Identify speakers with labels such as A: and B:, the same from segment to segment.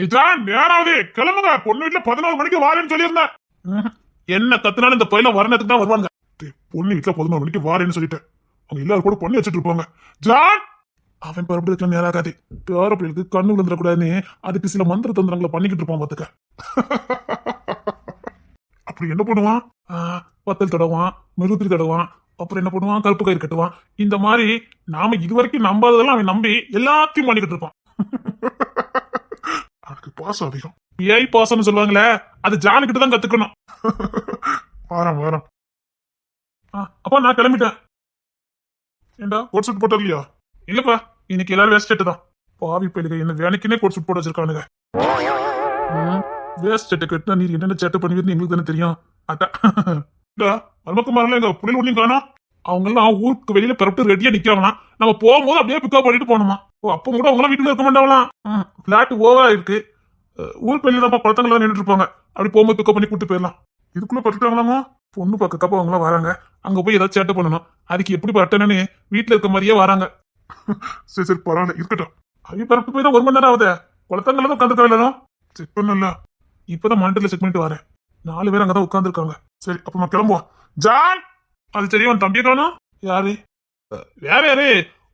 A: இதான் நேராவது கிளம்புங்க. பொண்ணு வீட்டுல 11 மணிக்கு வாரேன்னு சொல்லியிருந்தேன். என்ன கத்துனாலும் இந்த பையில வரணுக்கு தான் வருவாங்க. பொண்ணு வீட்டுல 11 மணிக்கு வாரேன்னு சொல்லிட்டேன். அவங்க எல்லாரும் கூட பொண்ணு வச்சுட்டு இருப்பாங்க. ஜான் அவன் பரப்புறதுக்கு நேராகாது. பேர பிள்ளைகளுக்கு கண்ணு விழுந்துடக்கூடாதுன்னு அதுக்கு சில மந்திர தந்திரங்களை பண்ணிக்கிட்டு இருப்பான் பாத்துக்க. அப்படி என்ன பண்ணுவான்? பத்தல் தடவான், மெருகுத்திரி தடவான், அப்புறம் என்ன பண்ணுவான்? கருப்பு கயிறு கட்டுவான். இந்த மாதிரி நாம இதுவரைக்கும் நம்பாததெல்லாம் அவன் நம்பி எல்லாத்தையும் பண்ணிக்கிட்டு இருப்பான். அதுக்கு பாசம் அதிகம். ஏய் பாசம்னு சொல்லுவாங்களே, அது ஜானுக்கிட்ட தான் கத்துக்கணும். வாரம் அப்பா நான் கிளம்பிட்டேன். ஏண்டா கோட் சூட் போட்ட இல்லையா? இல்லப்பா, இன்னைக்கு எல்லாரும் வேஸ்ட் தான். பாவி பயிலுக என்ன வேலைக்குன்னே கோட் சூட் போட்டு வச்சிருக்கானுங்க. வேஸ்ட் சட்டை கட்டினா நீ என்னென்ன சேட்டை பண்ணுவீங்கன்னு எங்களுக்கு தானே தெரியும். அதான் மருமக்குமாரெல்லாம் எங்க புள்ளைல ஒன்றையும் காணோம். அவங்க எல்லாம் ஊருக்கு வெளியில பிறப்பிட்டு ரெடியா நிக்கிறாங்களாம். நம்ம போகும்போது அப்படியே பிக்கப் பண்ணிட்டு போனோமா. அப்போ கூட அவங்க வீட்டுல இருக்க மாட்டாங்களாம். பிளாட் ஓவரா இருக்கு. ஊருக்கு வெளியில தான் குளத்தங்கள நின்றுட்டு இருப்பாங்க. அப்படி போகும்போது பிக்கப் பண்ணி கூட்டு போயிடலாம். இதுக்குள்ள பட்டுட்டாங்களாமா. பொண்ணு பக்கப்ப அவங்க எல்லாம் வராங்க. அங்க போய் ஏதாவது சேட்டை பண்ணணும். அதுக்கு எப்படி பட்டனு வீட்டுல இருக்க மாதிரியே வராங்க. சரி சரி பரவாயில்ல இருக்கட்டும். அவங்க பிறப்பு போய் தான் 1 மணி நேரம் ஆகுது. குளத்தங்கள தான் உட்காந்துருக்காங்க. செக் பண்ணல. இப்பதான் மானிட்டர்ல செக் பண்ணிட்டு வரேன். 4 பேர் அங்கதான் உட்காந்துருக்காங்க. சரி அப்ப நான் கிளம்புவோம். ஜான் அது சரி. அவன் தம்பியை காணோம். யாரு? வேற யாரு?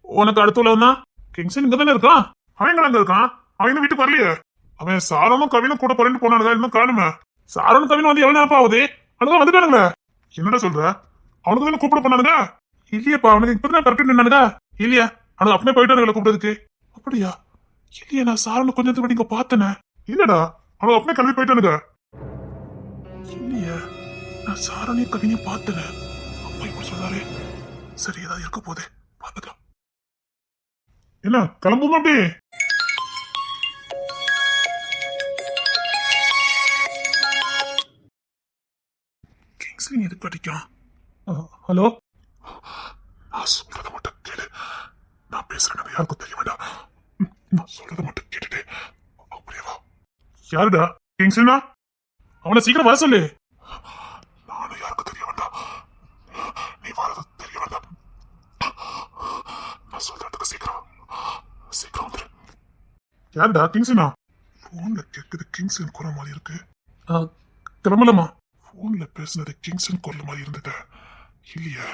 A: உனக்கு அடுத்துல வந்தான் கிங்ஸன் இங்க தானே இருக்கான். அவன் அங்க இருக்கான். அவன் வீட்டுக்கு வரலையே. அவன் சாரனும் கவினும் கூட போறேன்னு போனானுங்க. இன்னும் காணுமே. சாரனும் கவினும் வந்து எவ்வளவு நேரம் ஆகுது? அனுதான் வந்துட்டானுங்களே. என்னடா சொல்ற? அவனுக்கு தானே கூப்பிட போனானுங்க. இல்லையப்பா, அவனுக்கு இப்பதான் கரெக்ட் நின்னானுங்க. இல்லையா, அவனுக்கு அப்படியே போயிட்டானுங்களே கூப்பிடுறதுக்கு. அப்படியா? இல்லையா, நான் சாரனு கொஞ்சம் நேரத்துக்கு இங்க பார்த்தேனே. இல்லடா, அவனுக்கு அப்படியே கிளம்பி போயிட்டானுங்க. இல்லையா, நான் சாரனையும் கவினையும் பார்த்தேன். அப்பா இப்படி சொன்னாரு. சரி ஏதாவது இருக்க போதே பாத்துக்கலாம். என்ன கிளம்புமா? அப்படி கிங்ஸ்லிங் எதுக்கு அடிக்கும்? ஹலோ, நான் சொல்றத மட்டும் கேளு. நான் பேசுறேன் யாருக்கும் தெரிய வேண்டாம். நான் சொல்றத மட்டும் கேட்டுட்டு அப்படியே வா. யாருடா? கிங்ஸ்லினா? அவனை சீக்கிரம் வர சொல்லு. நானும் யாருக்கும் தெரிய வேண்டாம். நீ வரது தெரிய வேண்டாம். நான் சொல்றதுக்கு சீக்கிரம் வந்துரு. யாருடா? கிங்ஸ்லினா? போன்ல கேட்குது கிங்ஸ்லின் குரல் மாதிரி இருக்கு. கிளம்பலமா? போன்ல பேசுனது கிங்ஸ்லின் குரல் மாதிரி இருந்தது. இல்லையா,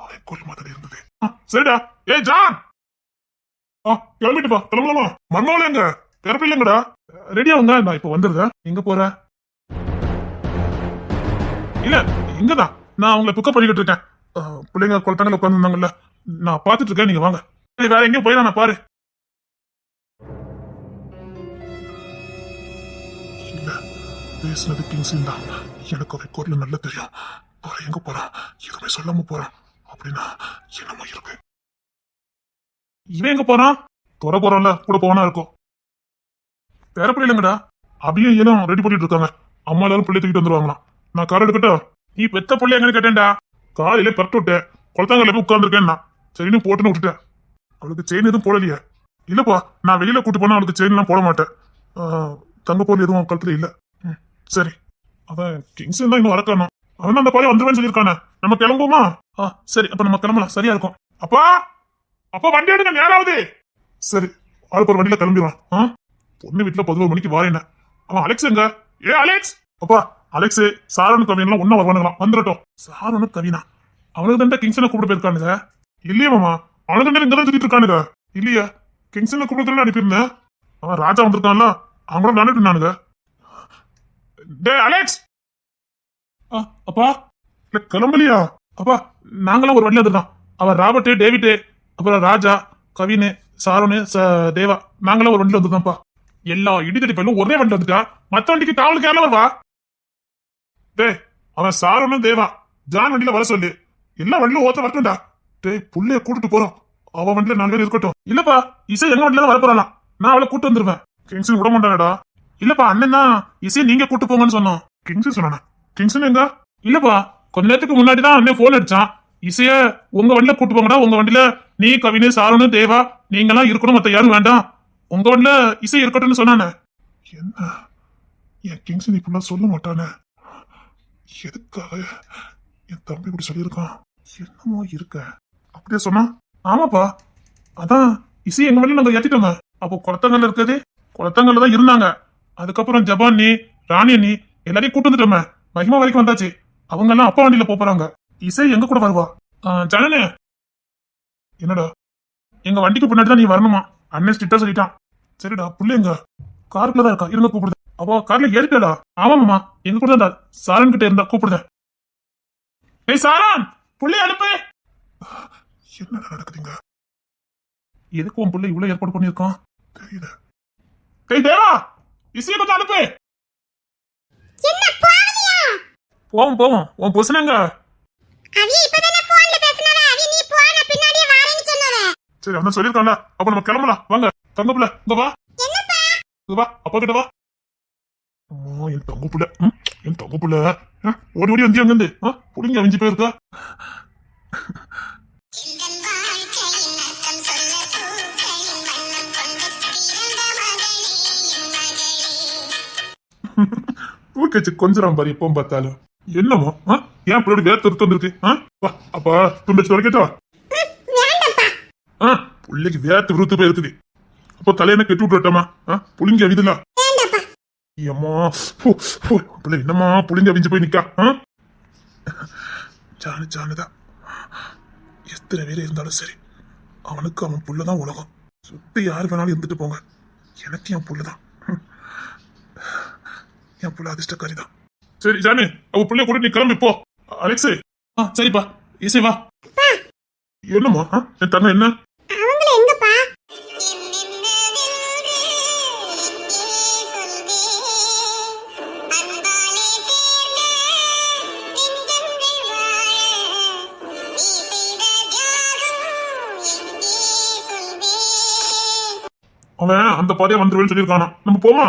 A: அவன் குரல் மாதிரி இருந்தது. சரிடா. ஏ ஜான், கிளம்பிட்டுப்பா. கிளம்பலாமா? மர்மாவில எங்க பிறப்பு இல்லைங்கடா. ரெடியா வந்தா நான் இப்ப வந்துருதேன். எங்க போற? இல்ல இங்கதான். நான் அவங்களை பிக்கப் பண்ணிக்கிட்டு இருக்கேன். பிள்ளைங்க குளத்தங்கல உட்காந்துருந்தாங்கல்ல, நான் பாத்துட்டு இருக்கேன். நீங்க வாங்க. வேற எங்கேயும் போய் நான் பாரு. இல்ல, பேசுனது கிங்ஸ்லின் தான். எனக்கு அவன் குரல் நல்லா தெரியும். போற எங்க போறான், எதுவுமே சொல்லாம போறான் அப்படின்னா என்னமோ இருக்கு. இவன் எங்க போறான்? துற போறான்ல, கூட போவானா இருக்கும். வேற பிள்ளைங்கடா. அப்படியே ஏனும் ரெடி பண்ணிட்டு இருக்காங்க. அம்மா எல்லாரும் பிள்ளை தூக்கிட்டு வந்துருவாங்களாம். நான் கார் எடுக்கட்டும். நீ பெத்த பிள்ளை எங்கன்னு கேட்டேன்டா. காலையில பரட்டு விட்டேன். குளத்தாங்கல்ல போய் உட்கார்ந்துருக்கேன். சரின்னு போட்டுன்னு விட்டுட்டேன். அவளுக்கு செயின் எதுவும் போடலையே. இல்லப்பா, நான் வெளியில கூட்டு போனா அவளுக்கு செயின் எல்லாம் போட மாட்டேன். தங்க போல் எதுவும் கழுத்துல இல்ல. சரி, அவன் கிங்ஸ்லின் தான் இன்னும் வரக்கானோ. அவன் அந்த பாய் வந்துருவேன்னு சொல்லியிருக்கானே. நம்ம கிளம்புமா? சரி அப்ப நம்ம கிளம்பலாம். சரியா இருக்கும். அப்பா அப்பா வண்டி எடுங்க, நேராவது. சரி, ஆளுக்கு ஒரு வண்டியில கிளம்பிடுவான். பொண்ணு வீட்டுல 11 மணிக்கு வாரேன். அவன் அலெக்ஸ் எங்க? ஏ அலெக்ஸ். அப்பா, அலெக்ஸ் சாரனு கவினா ஒன்னா வருவானுங்களாம். வந்துடட்டும். சாரனு கவினா அவனுக்கு தான் கிங்ஸ்லினை கூப்பிட்டு போயிருக்கானுங்க. இல்லையா மாமா, அவனுக்கு தான் இங்கதான் சுத்திட்டு இருக்கானுங்க. இல்லையா, கிங்ஸ்லினை கூப்பிட்டு அனுப்பியிருந்தேன். அவன் ராஜா வந்திருக்கான்ல, அவங்களும் விளையாண்டுட்டு இருந்தானுங்க. டே அலெக்ஸ். அப்பா கிளம்பலையா? அப்பா நாங்களாம் ஒரு வண்டியில வந்துட்டோம். அவன் ராபர்ட், டேவிட், அப்புறம் ராஜா, கவின், சாரோனு, தேவா, நாங்களாம் ஒரு வண்டியில வந்துட்டோம்ப்பா. எல்லா இடித்தடி பயிலும் ஒரே வண்டி வந்துட்டா. மத்த வண்டிக்கு காவலுக்கு யாரும் வருவா? டே, அவன் சாரோனு தேவா ஜான் வண்டியில வர சொல்லு. எல்லா வண்டியிலும் ஓத்த வரட்டும்டா. டே, புள்ளைய கூட்டிட்டு போறோம். அவன் வண்டியில 4 பேர் இருக்கட்டும். இல்லப்பா, இசை எங்க வண்டியில வர போறான். நான் அவளை கூட்டு வந்துருவேன். கிங்ஸ்லின் விட மாட்டானடா. இல்லப்பா, அண்ணன் தான் இசையை நீங்க கூட்டு போங்கன்னு சொன்னோம். கிங்ஸ்லின் சொன்னானே. கிங்ஸ்லின் எங்க? இல்லப்பா, கொஞ்ச நேரத்துக்கு முன்னாடிதான் அண்ணன் போன் அடிச்சான். இசைய உங்க வண்டியில கூட்டு போங்கடா. உங்க வண்டியில நீ, கவினு, சாரனு, தேவா நீங்க எல்லாம் இருக்கணும், மத்த யாரும் வேண்டாம். உங்க வண்டியில இசை இருக்கட்டும்னு சொன்னானே. என்ன என் கிங்ஸ்லின் இப்படிலாம் சொல்ல மாட்டானே. எதுக்காக என் தம்பி இப்படி சொல்லியிருக்கான்? என்னமோ இருக்க. அப்படியே சொன்னா? ஆமாப்பா, அதான் இசை எங்க வண்டியில நாங்க ஏத்திட்டோங்க. அப்போ குளத்தங்கல்ல இருக்குது குளத்தங்கல்ல தான் இருந்தாங்க. அதுக்கப்புறம் ஜபானி, ராணி அண்ணி எல்லாரையும் கூட்டு வந்துட்டோமே. மகிமா வரைக்கும் வந்தாச்சு. அவங்க எல்லாம் அப்பா வண்டியில போறாங்க. இசை எங்க கூட வருவா. ஜனனே, என்னடா எங்க வண்டிக்கு பின்னாடி தான் நீ வரணுமா? அண்ணன் ஸ்ட்ரிக்டா சொல்லிட்டான். சரிடா, புள்ள எங்க? காருக்குள்ள தான் இருக்கா, இருங்க கூப்பிடுது. அவ கார்ல ஏறிட்டாடா. ஆமாமாமா, எங்க கூட தான் சாரன் கிட்ட இருந்தா கூப்பிடுதேன். ஏய் சாரன், புள்ளைய அனுப்பு. என்ன நடக்குதுங்க? எதுக்கு உன் புள்ள இவ்வளவு ஏற்பாடு பண்ணிருக்கான் தெரியல. டேய் தேவா, இசைய கொஞ்சம் அனுப்பு. போவோம் போவோம். உன் புருஷனங்க? சரி, அவன் சொல்லிருக்கான்ல, அப்ப நம்ம கிளம்பலாம். வாங்க தங்க புள்ள, இங்க வா. இங்க வா, அப்பா கிட்ட வா. அம்மா, என் தங்க புள்ள, என் தங்க புள்ள ஓடி ஓடி வந்து அங்கிருந்து புடிங்க அவிஞ்சு போயிருக்கா. ஊக்கச்சு கொஞ்சம் பாரு எப்பவும் பார்த்தாலும். என்னமோ ஏன் பிள்ளை வேர்த்து எடுத்து வந்துருக்கு? அப்பா துண்டு வச்சு வரைக்கட்டா? பிள்ளைக்கு வேர்த்து விருத்து போய் இருக்குது. அப்போ தலையனை கெட்டு விட்டுட்டோமா? புளிங்க அவிதுல ஏம்மா பிள்ளை என்னம்மா புளிங்க அவிஞ்சு போய் நிக்கா? ஜானு ஜானுதான். எத்தனை பேர் இருந்தாலும் சரி, அவனுக்கு அவன் புள்ளதான் உலகம். சுத்தி யாரு வேணாலும் இருந்துட்டு போங்க, எனக்கு என் புள்ளதான். என் புள்ள அதிர்ஷ்டக்காரிதான். சரி ஜானு, அவ புள்ளைய கூட நீ கிளம்பி போ. அலெக்ஸ், சரிப்பா. இசை வா. என்னம்மா என் தங்க என்ன? அவன் அந்த பாதையா வந்துருவேன்னு சொல்லியிருக்கானா. நம்ம போமா?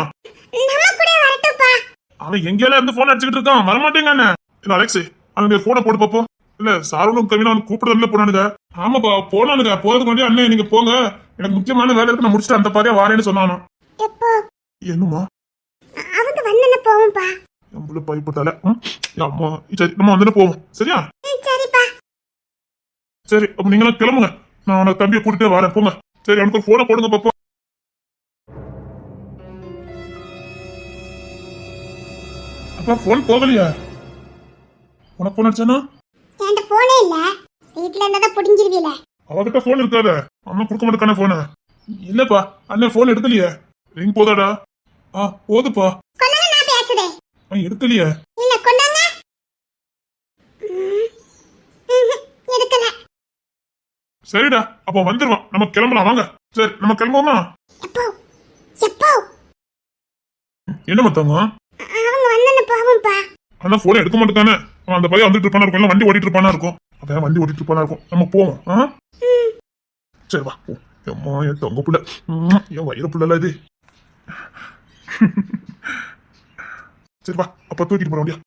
A: அவன் எங்கேயால இருந்து போன் அடிச்சுக்கிட்டு இருக்கான், வரமாட்டேங்க. இல்ல அலெக்ஸ், அவங்க போனை போட்டு பாப்போம். இல்ல சாரனும் கவினும் கூப்பிடுறதுல போனானுங்க. ஆமாப்பா போனானுங்க. போறதுக்கு முன்னாடி அண்ணன் நீங்க போங்க, எனக்கு முக்கியமான வேலை இருக்கு, நான் முடிச்சுட்டு அந்த பாதையா வாரேன்னு சொன்னானோ. என்னமா அவங்க வந்தன போவோம்பா. நம்மள பயப்பட்டால அம்மா. சரி நம்ம வந்து போவோம். சரியா? சரிப்பா. சரி அப்ப நீங்களும் கிளம்புங்க, நான் அவனை தம்பியை கூட்டிட்டு வரேன். போங்க. சரி அவனுக்கு ஒரு போனை போடுங்க பாப்போம். அப்பா போன் போகலையா? உனக்கு போன் அடிச்சானா?
B: என்கிட்ட போனே இல்ல, வீட்ல இருந்தா புடிஞ்சிருவீல.
A: அவகிட்ட போன் இருக்காத, அண்ணன் கொடுக்க மாட்டேக்கான போன. இல்லப்பா அண்ணன் போன் எடுக்கலையே. ரிங் போதாடா? போதுப்பா.
B: கொண்டாங்க, நான் பேசுறேன்.
A: எடுக்கலையே.
B: இல்ல கொண்டாங்க. எடுக்கல.
A: சரிடா, அப்ப வந்துருவான். நம்ம கிளம்பலாம் வாங்க. சரி நம்ம கிளம்புவோமா?
B: எப்போ எப்போ?
A: என்ன மத்தவங்க
B: அவங்க வந்தன போவோம்பா.
A: அண்ணா போன் எடுக்க மாட்டேக்கானே. அவன் அந்த பையன் வந்துட்டு இருப்பானா இருக்கும், இல்ல வண்டி ஓட்டிட்டு இருப்பானா இருக்கும். அதான் வண்டி ஓட்டிட்டு இருப்பானா இருக்கும். நம்ம போவோம். சரி வா. அம்மா என் தொங்க புள்ள, என் வயிறு புள்ளல இது. சரி வா, அப்ப தூக்கிட்டு போற வண்டியா.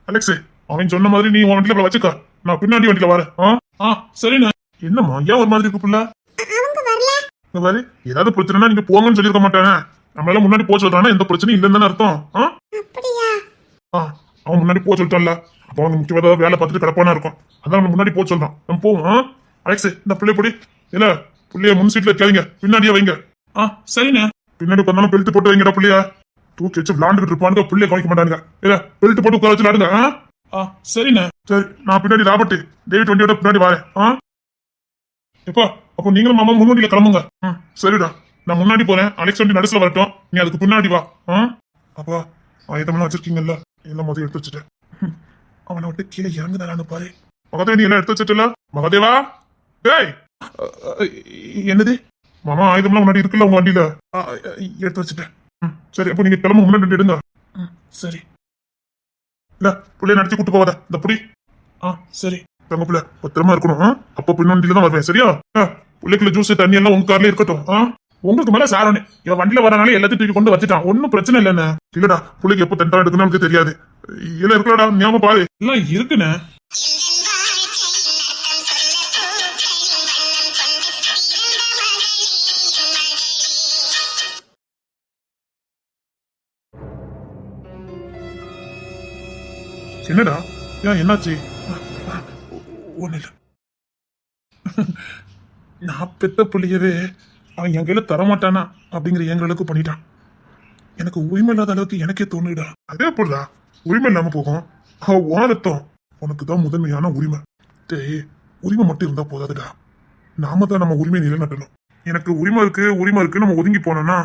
A: அலெக்ஸ், அவன் சொன்ன மாதிரி நீ உன் வண்டியில வச்சுக்க, நான் பின்னாடி வண்டியில வரேன். சரிண்ணா. என்னம்மா ஏன் ஒரு மாதிரி இருக்கு புள்ள?
B: அவங்க வரல.
A: இங்க பாரு, ஏதாவது பிரச்சனைனா நீங்க போங்கன்னு சொல்லிருக்க மாட்டானே. நம்மளால முன்னாடி போக சொல்றானா, எந்த பிரச்சனையும் இல்லைன்னு அர்த்தம்.
B: அப்படியா?
A: அவன் முன்னாடி போக சொல்லிட்டான்ல, அப்போ அவன் முக்கியமான வேலை பார்த்துட்டு கிடப்பானா இருக்கும். அதான் முன்னாடி போக சொல்றான். நம்ம போவோம். அலெக்ஸ், இந்த பிள்ளை பொடி இல்ல, புள்ளைய முன் சீட்ல வைக்காதீங்க, பின்னாடியே வைங்க. சரிண்ணே. பின்னாடி உட்காந்தாலும் பெல்ட் போட்டு வைங்கடா. புள்ளைய தூக்கி வச்சு விளாண்டுகிட்டு இருப்பானுங்க, புள்ளைய கவனிக்க மாட்டானுங்க. இல்ல பெல்ட் போட்டு உட்கார வச்சு விளாடுங்க. சரிண்ணே. சரி நான் பின்னாடி ராபர்ட் டேவிட் வண்டியோட பின்னாடி வரேன். எப்பா அப்போ நீங்களும் மாமா முன்னாடியில கிளம்புங்க. சரிடா, நான் முன்னாடி போறேன். அலெக்ஸ் வண்டி நடுசுல வரட்டும், நீ அதுக்கு பின்னாடி வா. அப்பா ஆயுதமெல்லாம் வச்சிருக்கீங்கல்ல? எல்லாம் முதல் எடுத்து வச்சுட்டேன். அவனை விட்டு கீழே இறங்குதானு பாரு. மகதேவ நீ எல்லாம் எடுத்து வச்சுட்டல? மகதேவா, டேய் என்னது? மாமா ஆயுதம்லாம் முன்னாடி இருக்குல்ல உங்க வண்டியில? எடுத்து வச்சுட்டேன். சரி அப்போ நீங்க கிளம்ப முன்னாடி எடுங்க. சரி. இல்ல புள்ளைய நடத்தி கூட்டு போவாத, இந்த புடி. சரி தங்க புள்ள பத்திரமா இருக்கணும். அப்ப பின்னாடியில தான் வருவேன். சரியா? பிள்ளைக்குள்ள ஜூஸ் தண்ணி எல்லாம் உங்க கார்ல இருக்கட்டும். உங்களுக்கு மேல சாரணி இவன் வண்டியில வரனால எல்லாத்தையும் தூக்கி கொண்டு வச்சுட்டான். ஒன்னும் பிரச்சனை இல்லைன்னு. இல்லடா புள்ளைக்கு எப்போ தெண்டா எடுக்கணும் நமக்கு தெரியாது. இல்ல இருக்கலடா, ஞாபகம் பாரு. எல்லாம் இருக்குன்னு. என்னடா ஏன் என்னாச்சு? ஒண்ணு இல்ல. நான் பெத்த புள்ளியவே அவன் என் கையில தரமாட்டானா அப்படிங்கிற எங்களுக்கு பண்ணிட்டான். எனக்கு உரிமை இல்லாத அளவுக்கு எனக்கே தோணுடா. அதே போலடா உரிமை இல்லாம போகும். அவன் வாழட்டும், உனக்கு தான் முதன்மையான உரிமை. டேய், உரிமை மட்டும் இருந்தா போதாதுடா, நாம தான் நம்ம உரிமையை நிலைநாட்டணும். எனக்கு உரிமை இருக்கு நம்ம ஒதுங்கி போனோம்னா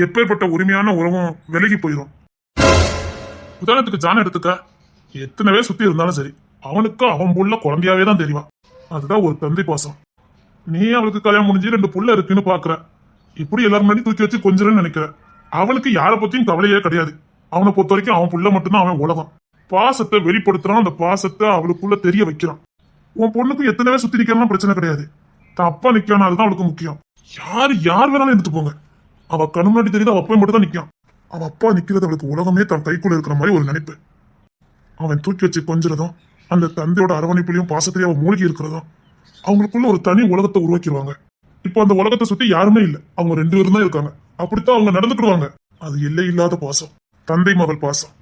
A: எப்பேற்பட்ட உரிமையான உறவும் விலகி போயிடும். உதாரணத்துக்கு ஜான் எடுத்துக்க, எத்தனை பேர் சுத்தி இருந்தாலும் சரி, அவனுக்கு அவன் புள்ள குழந்தையாவே தான் தெரியும். அதுதான் ஒரு தந்தை பாசம். நீ அவளுக்கு கல்யாணம் முடிஞ்சு 2 புள்ள இருக்குன்னு பாக்குற, இப்படி எல்லாரும் முன்னாடி தூக்கி வச்சு கொஞ்சம்னு நினைக்கிற. அவனுக்கு யாரை பத்தியும் கவலையே கிடையாது. அவனை பொறுத்த வரைக்கும் அவன் புள்ள மட்டும்தான் அவன் உலகம். பாசத்தை வெளிப்படுத்துறான், அந்த பாசத்தை அவளுக்குள்ள தெரிய வைக்கிறான். உன் பொண்ணுக்கு எத்தனை பேர் சுத்தி நிக்கலாம் பிரச்சனை கிடையாது, தப்பா நிக்கான அதுதான் அவளுக்கு முக்கியம். யார் வேணாலும் எடுத்து போங்க, அவ கண்ணு முன்னாடி தெரியுது, அவ அப்பா மட்டும் தான் நிக்கான். அவ அப்பா நிக்கிறது அவளுக்கு உலகமே தன் கைக்குள்ள இருக்கிற மாதிரி ஒரு நினைப்பு. அவன் தூக்கி வச்சு கொஞ்சறதும் அந்த தந்தையோட அரவணைப்புலையும் பாசத்திலையும் அவன் மூழ்கி இருக்கிறதும் அவங்களுக்குள்ள ஒரு தனி உலகத்தை உருவாக்கிடுவாங்க. இப்போ அந்த உலகத்தை சுத்தி யாருமே இல்லை, அவங்க 2 பேரும் தான் இருக்காங்க. அப்படித்தான் அவங்க நடந்துக்கிடுவாங்க. அது எல்லை இல்லாத பாசம், தந்தை மகள் பாசம்.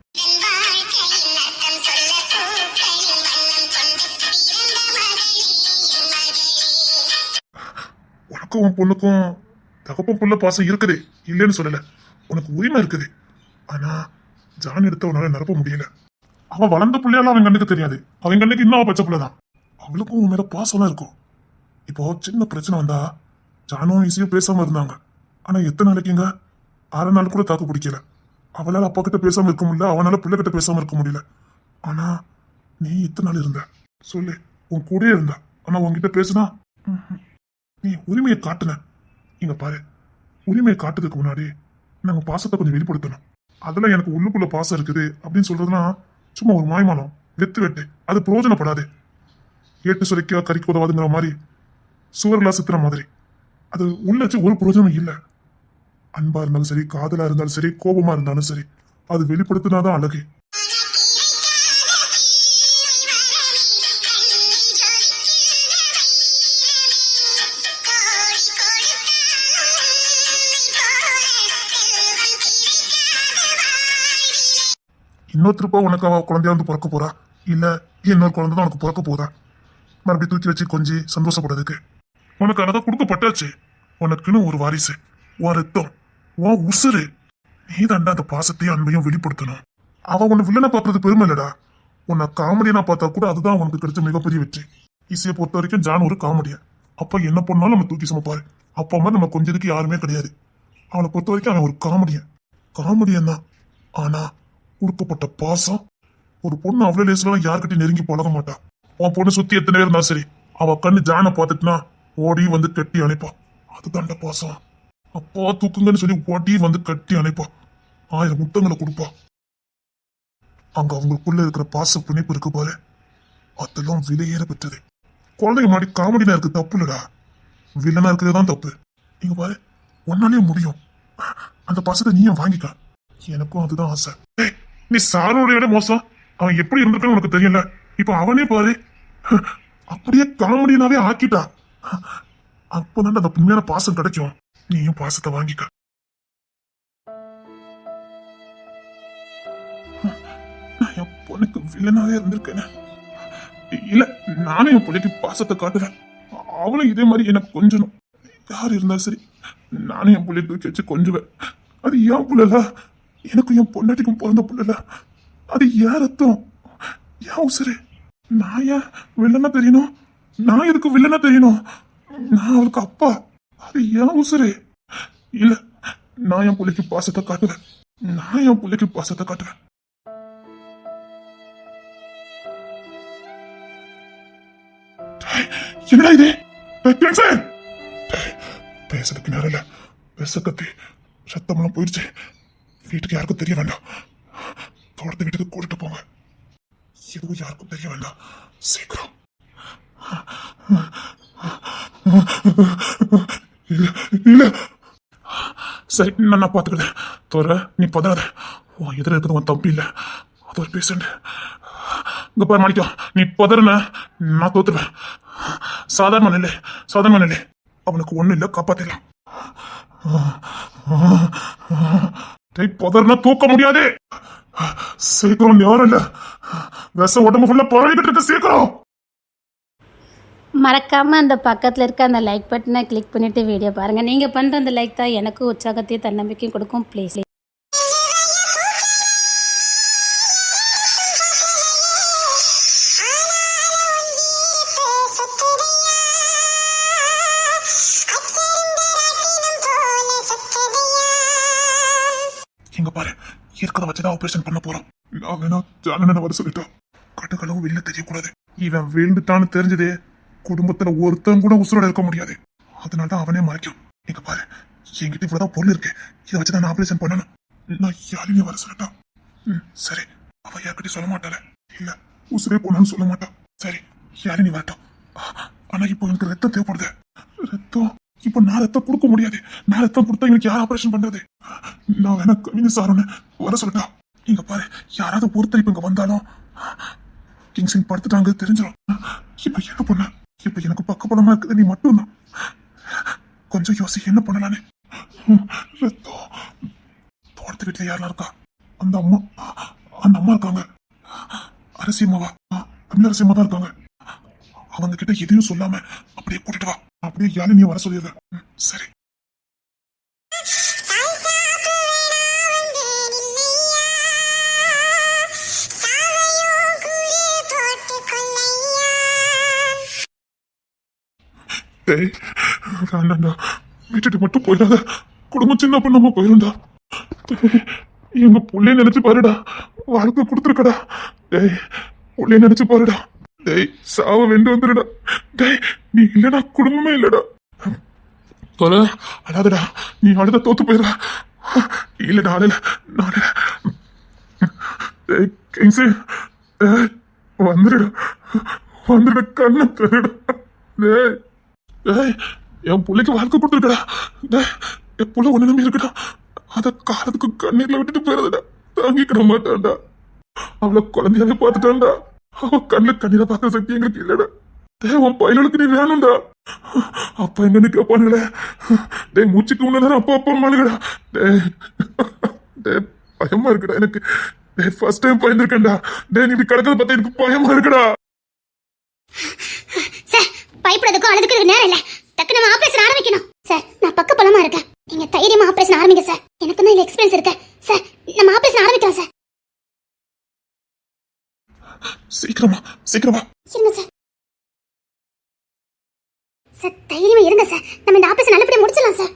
A: உனக்கும் உன் பொண்ணுக்கும் தகப்பன் புள்ள பாசம் இருக்குது, இல்லைன்னு சொல்லல. உனக்கு உரிமை இருக்குது. ஆனா ஜான் எடுத்த உன்னால நிரப்ப முடியல. அவன் வளர்ந்த பிள்ளையால அவன் கண்ணுக்கு தெரியாது. அவன் கண்ணுக்கு இன்னும் அவன் பச்சை பிள்ளைதான். அவளுக்கும் உன் மேல பாசம்லாம் இருக்கும். இப்போ சின்ன பிரச்சனை வந்தா ஜானும் ஈஸியும் பேசாம இருந்தாங்க. ஆனா எத்தனை நாளைக்குங்க, 6 நாள் கூட தாக்கு பிடிக்கல. அவளால அப்பா கிட்ட பேசாம இருக்க முடியல, அவனால பிள்ளை கிட்ட பேசாம இருக்க முடியல. ஆனா நீ இத்தனை நாள் இருந்த சொல்லு, உன் கூடயே இருந்தா. ஆனா உன்கிட்ட பேசுனா நீ உரிமையை காட்டுன. இங்க பாரு, உரிமையை காட்டுறதுக்கு முன்னாடி நம்ம பாசத்தை கொஞ்சம் வெளிப்படுத்தணும். அதுல எனக்கு உள்ளுக்குள்ள பாசம் இருக்குது அப்படின்னு சொல்றதுனா சும்மா ஒரு மாய்மானம், வெட்டு. அது பிரயோஜனப்படாது. ஏட்டு சுரைக்கா கறிக்கு உதவாதுங்கிற மாதிரி, சுவர்களா சுத்துற மாதிரி. அது உள்ள வச்சு ஒரு பிரயோஜனம் இல்லை. அன்பா இருந்தாலும் சரி, காதலா இருந்தாலும் சரி, கோபமா இருந்தாலும் சரி, அது வெளிப்படுத்தினாதான் அழகு. இன்னொருத்தருப்பா உனக்கு அவ குழந்தையா வந்து பிறக்க போறா, இல்ல இன்னொரு குழந்தை தான் உனக்கு பிறக்க போதா? மறுபடியும் தூக்கி வச்சு கொஞ்சம் சந்தோஷப்படுறதுக்கு உனக்கு அழகா கொடுக்கப்பட்டாச்சு. உனக்குன்னு ஒரு வாரிசு, உன் ரத்தம், உன் உசுறு. நீ தாண்டா அந்த பாசத்தையும் அன்பையும் வெளிப்படுத்தணும். அவ உன்னை வில்லனை பாக்குறது பெருமை இல்லடா. உன்னை காமெடியா பார்த்தா கூட அதுதான் உனக்கு கிடைச்ச மிகப்பெரிய வெற்றி. இசையை பொறுத்த வரைக்கும் ஜான் ஒரு காமெடியன். அப்ப என்ன பண்ணாலும் நம்ம தூக்கி சமைப்பாரு. அப்பா அம்மா நம்ம கொஞ்சதுக்கு யாருமே கிடையாது. அவனை பொறுத்த வரைக்கும் அவன் ஒரு காமெடியன் தான். ஆனா கொடுக்கப்பட்ட பாசம், ஒரு பொண்ணு அவ்வளவு லேசுலாம் யார்கிட்டயும் நெருங்கி பழக மாட்டா. உன் பொண்ணு சுத்தி எத்தனை பேர் இருந்தா சரி, அவ கண்ணு ஜானை பார்த்துட்டுனா ஓடி வந்து கட்டி அணைப்பா. அதுதான்டா பாசம். அப்பா தூக்குங்கன்னு சொல்லி ஓடி வந்து கட்டி அணைப்பா. 1000 முத்தங்களை கொடுப்பா. அங்க அவங்களுக்குள்ள இருக்கிற பாச பிணைப்பு இருக்கு பாரு, அதெல்லாம் விலையேற பெற்றது. குழந்தைங்க முன்னாடி காமெடினா இருக்கு தப்பு இல்லடா, வில்லனா இருக்கிறது தான் தப்பு. நீங்க பாரு, ஒன்னாலே முடியும். அந்த பாசத்தை நீயும் வாங்கிக்க. எனக்கும் அதுதான் ஆசை. நீ சாரோட விட மோசம். அவன் எப்படி இருந்திருக்கான்னு உனக்கு தெரியல. இப்ப அவனே பாரு, அப்படியே காமெடினாவே ஆக்கிட்டா. அப்பதான் அந்த உண்மையான பாசம் கிடைக்கும். நீயும் பாசத்தை வாங்கிக்க. நான் என் பொண்ணுக்கு வில்லனாவே இருந்திருக்கேன். இல்ல, நானும் என் பிள்ளைக்கு பாசத்தை காட்டுறேன். அவளும் இதே மாதிரி எனக்கு கொஞ்சணும். யார் இருந்தாலும் சரி, நானும் என் பிள்ளைய தூக்கி வச்சு கொஞ்சுவேன். அது ஏன் புள்ளல, எனக்கும் என் பொண்டாட்டிக்கும் பிறந்த புள்ளல. அது ஏன் ரத்தம், ஏன் உசுரு. நான் ஏன் வில்லனா தெரியணும்? நான் எதுக்கு வில்லனா தெரியணும்? நான் அவளுக்கு அப்பா. அது ஏன் உசுரு. இல்ல, நான் என் பிள்ளைக்கு பாசத்தை காட்டுவேன். என்னடா இது? பேசுறதுக்கு நேரம் இல்ல. பேசக்கத்தி சத்தமெல்லாம் போயிடுச்சு. வீட்டுக்கு யாருக்கும் தெரிய வேண்டாம். தோட்டத்து வீட்டுக்கு கூட்டிட்டு போங்க. எதுவும் யாருக்கும் தெரிய வேண்டாம். சீக்கிரம். இல்ல சரி, நான் பாத்துக்கிறேன். தோற நீ பதறாத. உன் எதிர இருக்கிறது உன் தம்பி இல்ல, அது ஒரு பேஷண்ட். இங்க பாரு மாணிக்கம், நீ பதறன நான் தோத்துருவேன். சாதாரண நிலை. அவனுக்கு ஒண்ணு இல்ல, காப்பாத்திடலாம். பதறனா தூக்க முடியாது. சீக்கிரம், யாரும் இல்ல, விஷ உடம்பு ஃபுல்லா பரவிக்கிட்டு இருக்க. சீக்கிரம்.
C: மறக்காமல் அந்த பக்கத்தில் இருக்க அந்த லைக் பட்டனை கிளிக் பண்ணிவிட்டு வீடியோ பாருங்கள். நீங்கள் பண்ணுற அந்த லைக் தான் எனக்கும் உற்சாகத்தையும் தன்னம்பிக்கையும் கொடுக்கும். ப்ளீஸ்.
A: இங்க பாரு, இருக்கிறத வச்சுதான் ஆபரேஷன் பண்ண போறோம். நான் வேணா ஜானனை வர சொல்லிட்டோம். கட்டுகளும் வெளியில தெரியக்கூடாது. இவன் விழுந்துட்டான்னு தெரிஞ்சதே குடும்பத்துல ஒருத்தன் கூட உசுரோட இருக்க முடியாது. அதனாலதான் அவனே மறைக்கும். இங்க பாரு, என்கிட்ட இவ்வளவுதான் பொருள் இருக்கு. இதை வச்சுதான் நான் ஆபரேஷன் பண்ணணும். நான் யாரையும் வர சொல்லிட்டான். சரி, அவ யார்கிட்டயும் சொல்ல மாட்டாள. இல்ல, உசுரே போனான்னு சொல்ல மாட்டான். சரி, யாரும் நீ வரட்டும். ஆனா இப்போ எனக்கு ரத்தம் தேவைப்படுது. ரத்தம் இப்ப நான் ரத்தம் கொடுக்க முடியாது. நான் ரத்தம் கொடுத்தா எனக்கு யார் ஆபரேஷன் பண்றது? நான் வேணா கவிஞர் சாரோன்னு வர சொல்லிட்டா. இங்க பாரு, யாராவது ஒருத்தர் இப்ப இங்க வந்தாலும் கிங்ஸின் படுத்துட்டாங்க தெரிஞ்சிடும். இப்ப என்ன பண்ண? இப்ப எனக்கு பக்கபலமா இருக்குது நீ மட்டும்தான். கொஞ்சம் யோசி, என்ன பண்ணலான்னு. ரத்தம் தோட்டத்து வீட்டுல யாரெல்லாம் இருக்கா? அந்த அம்மா இருக்காங்க. அரசியம்மாவா? தமிழரசியம்மா தான் இருக்காங்க. அவங்க கிட்ட எதையும் சொல்லாம அப்படியே கூட்டிட்டு வா. அப்படியே யாரும் நீ வர சொல்லிடுற. சரி. வேண்டாண்டா, விட்டுட்டு மட்டும் போயிடாத. குடும்பம் சின்ன பண்ணாம போயிருந்தா. எங்க புள்ளைய நினைச்சு பாருடா, வாழ்க்கை கொடுத்துருக்கடா. டேய், புள்ளைய நினைச்சு பாருடா. டேய், சாவ வெண்டு வந்துடுடா. டேய், நீ இல்லடா, குடும்பமே இல்லடா. தொலை அழாதடா, நீ அழுத தோத்து போயிடா. இல்லடா, அழல, நான் கிங்ஸு வந்துடுடா, வந்துடுட, கண்ணை தருடா. டேய் டேய், என் பிள்ளைக்கு வாழ்க்கை கொடுத்துருக்கடா. டேய், என் புள்ள ஒண்ணு நம்பி இருக்கடா. அத காலத்துக்கு கண்ணீர்ல விட்டுட்டு போயிடாதடா. தாங்கிக்கிட மாட்டான்டா. அவளை குழந்தையாவே பார்த்துட்டான்டா. அவ கண்ணு கண்ணீரை பார்க்கற சக்தி எங்களுக்கு இல்லடா. டேய், உன் பையனுக்கு நீ வேணும்டா. அப்பா எங்கன்னு கேட்பானுங்களே. டேய், மூச்சுக்கு முன்னாடி அப்பா அப்பா அம்மானுங்கடா. டேய் டேய், பயமா இருக்குடா எனக்கு. டேய், ஃபர்ஸ்ட் டைம் பயந்துருக்கேன்டா. டேய், நீ இப்படி கிடக்கிறத பார்த்தா எனக்கு பயமா இருக்குடா.
B: சார், பயப்படுறதுக்கும் அழுதுக்கு நேரம் இல்ல. டக்கு நம்ம ஆபரேஷன் ஆரம்பிக்கணும். சார், நான் பக்க பலமா இருக்கேன். நீங்க தைரியமா ஆபரேஷன் ஆரம்பிங்க சார். எனக்கு தான் எக்ஸ்பீரியன்ஸ் இருக்கு. சார், நம்ம ஆபரேஷன் ஆரம்பிக்கலாம் சார்.
A: சீக்கிரமா சீக்கிரமா
B: இருங்க சார். சார், தைரியமா இருங்க சார். நம்ம இந்த ஆபரேஷன் நல்லபடியா முடிச்சிடலாம் சார்.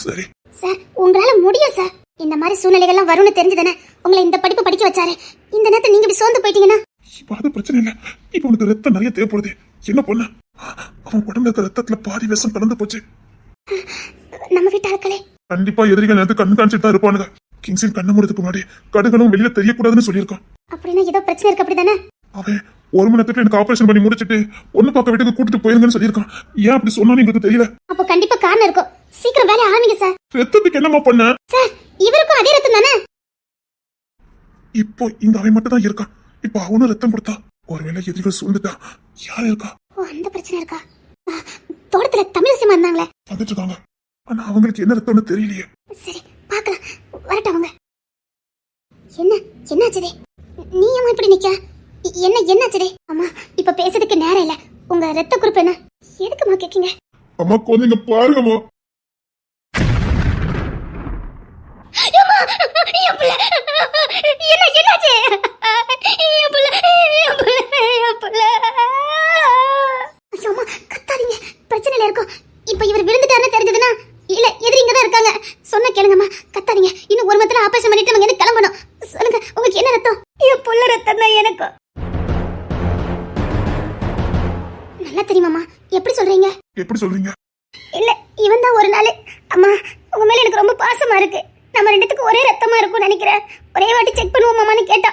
A: சரி
B: சார், உங்களால முடியும் சார். இந்த மாதிரி சூழ்நிலைகள்லாம் வரும்னு தெரிஞ்சுதானே உங்களை இந்த படிப்பு படிக்க வச்சாரு. இந்த நேரத்தை நீங்க இப்படி சோர்ந்து போயிட்டீங்கன்னா
A: இப்ப அது பிரச்சனை இல்ல. இப்ப உனக்கு ரத்தம் நிறைய தேவைப்படுது. என்ன பண்ண? அவன் உடம்புல இருக்க ரத்தத்துல பாதி விஷம் கலந்து போச்சு.
B: நம்ம வீட்டு ஆட்களே
A: கண்டிப்பா எதிரிகள் நேரத்து கண்ணு காமிச்சிட்டு தான் இருப்பானுங்க. கிங்ஸின் கண்ணு மூடத்துக்கு முன்னாடி கடுகளும் வெளியில தெரியக்கூடாதுன்னு சொல்லியிருக்கான்.
B: அப்படின்னா ஏதோ பிரச்சனை இருக்கு அப்படிதானே?
A: அவன் ஒரு மணி நேரத்துக்கு எனக்கு ஆபரேஷன் பண்ணி முடிச்சிட்டு ஒண்ணு பார்க்க வீட்டுக்கு கூட்டிட்டு போயிருங்கன்னு சொல்லியிருக்கான். ஏன் அப்படி சொன்னான்னு எங்களுக்கு தெரியல.
B: அப்போ கண்டிப்பா காரணம் இருக்கும். சீக்கிரம் வேலைய ஆரம்பிங்க சார்.
A: ரத்தத்துக்கு என்னமா பண்ண?
B: சார், இவருக்கும் அதே ரத்தம் தானே?
A: இப்போ இங்க அவன் மட்டும் தான் இருக்கான். இப்போ அவனும் ரத்தம் கொடுத்தா ஒருவேளை எதிரிகள் சூழ்ந்துட்டா யார் இருக்கா?
B: ஓ, அந்த பிரச்சனை இருக்கா? தோட்டத்துல தமிழரசியமா இருந்தாங்களே,
A: வந்துட்டு இருக்காங்க. ஆனா அவங்களுக்கு என்ன ரத்தம்னு தெரியலையே.
B: சரி, பார்க்கலாம். வரட்டும் அவங்க. என்னாச்சுதே? நீ ஏமா இப்படி நிக்க? என்னாச்சுதே? அம்மா, இப்ப பேசுறதுக்கு நேரம் இல்ல. உங்க ரத்த குரூப் என்ன? எதுக்குமா கேக்கீங்க?
A: அம்மா, குழந்தைங்க பாருங்கம்மா.
B: என்னாச்சு? அம்மா, கத்தாதீங்க. பிரச்சனையில இருக்கும். இப்ப இவர் விழுந்துட்டாருன்னு தெரிஞ்சதுன்னா, இல்ல எதிரிங்க தான் இருக்காங்க. சொன்ன கேளுங்கம்மா, கத்தாதீங்க. இன்னும் ஒரு மத்தில ஆபரேஷன் பண்ணிட்டு நம்ம என்ன கிளம்பணும். சொல்லுங்க, உங்களுக்கு என்ன ரத்தம்? என் புள்ள ரத்தம் தான் எனக்கும். நல்லா தெரியுமாமா? எப்படி சொல்றீங்க?
A: எப்படி சொல்றீங்க?
B: இல்ல, இவன் தான் ஒரு நாள். அம்மா, உங்க மேல எனக்கு ரொம்ப பாசமா இருக்கு. நம்ம ரெண்டுத்துக்கு ஒரே ரத்தமா இருக்கும்னு நினைக்கிறேன். ஒரே வாட்டி செக் பண்ணுவோமான்னு கேட்டா.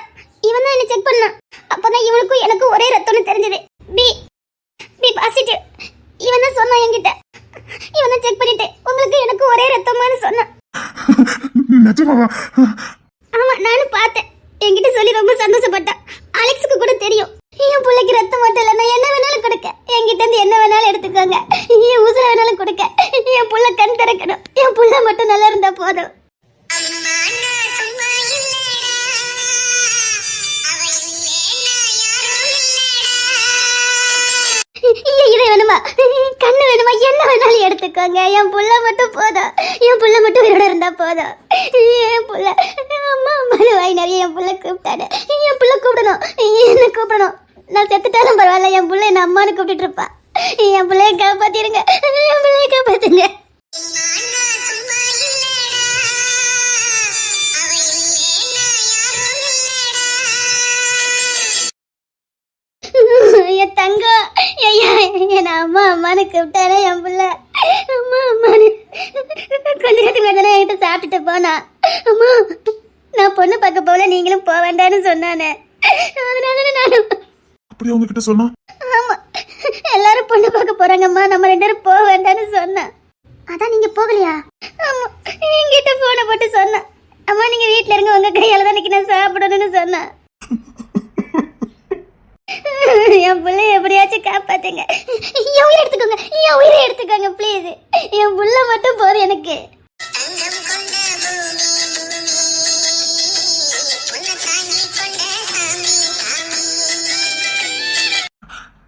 B: இவன் தான் என்ன செக் பண்ணான். அப்பதான் இவனுக்கும் எனக்கும் ஒரே ரத்தம்னு தெரிஞ்சது. B positive. இவன் தான் சொன்னான் என்கிட்ட. இவன் தான் செக் பண்ணிட்டு உங்களுக்கு எனக்கு ஒரே ரத்தமான்னு சொன்னான்.
A: நிஜமாவா?
B: ஆமா, நானும் பார்த்தேன். என்கிட்ட சொல்லி ரொம்ப சந்தோஷப்பட்டான். அலெக்ஸுக்கு கூட தெரியும். என் பிள்ளைக்கு ரத்தம் மட்டும் இல்ல, நான் என்ன வேணாலும் கொடுக்க. என்கிட்ட இருந்து என்ன வேணாலும் எடுத்துக்கோங்க. என் உசுர வேணாலும் கொடுக்க. என் புள்ள கண் திறக்கணும். என் புள்ள மட்டும் நல்லா இருந்தா போதும். இவ வேணாலும் எடுத்துக்கோங்க. என் புள்ள மட்டும் போதும். என் புள்ள மட்டும் உயிரோட இருந்தா போதும். என் புள்ள அம்மா அம்மானு வாய் நிறைய என் புள்ள கூப்பிட்டாரு. என் புள்ள கூப்பிடணும், என்ன கூப்பிடணும். நான் செத்துட்டாலும் பரவாயில்ல, என் புள்ள என்ன அம்மானு கூப்பிட்டு இருப்பா. என் பிள்ளைய காப்பாத்திருங்க, என் பிள்ளைய காப்பாத்துங்க. என் தங்கம், ஐயா என்ன அம்மா அம்மானு கூப்பிட்டாரே என் பிள்ளை. அம்மா அம்மானு கொஞ்ச நேரத்துக்கு மேலே என்கிட்ட சாப்பிட்டுட்டு போனா. அம்மா நான் பொண்ணு பார்க்க போகல, நீங்களும் போக வேண்டான்னு சொன்னானே. அதனால நானும்
A: அப்படியே உங்ககிட்ட சொன்னா?
B: ஆமா, எல்லாரும் பொண்ணு பார்க்க போறாங்கம்மா, நம்ம 2 பேரும் போக வேண்டாம்னு சொன்னேன். அதான் நீங்க போகலையா? ஆமா, என்கிட்ட போனை போட்டு சொன்னேன். அம்மா நீங்க வீட்டுல இருங்க, உங்க கையால தான் இன்னைக்கு நான் சாப்பிடணும்னு சொன்னேன். என் பிள்ளை எப்படியாச்சும் காப்பாத்துங்க. என் உயிரை எடுத்துக்கோங்க, என் உயிரை எடுத்துக்கோங்க ப்ளீஸ். என் புள்ள மட்டும் போதும் எனக்கு.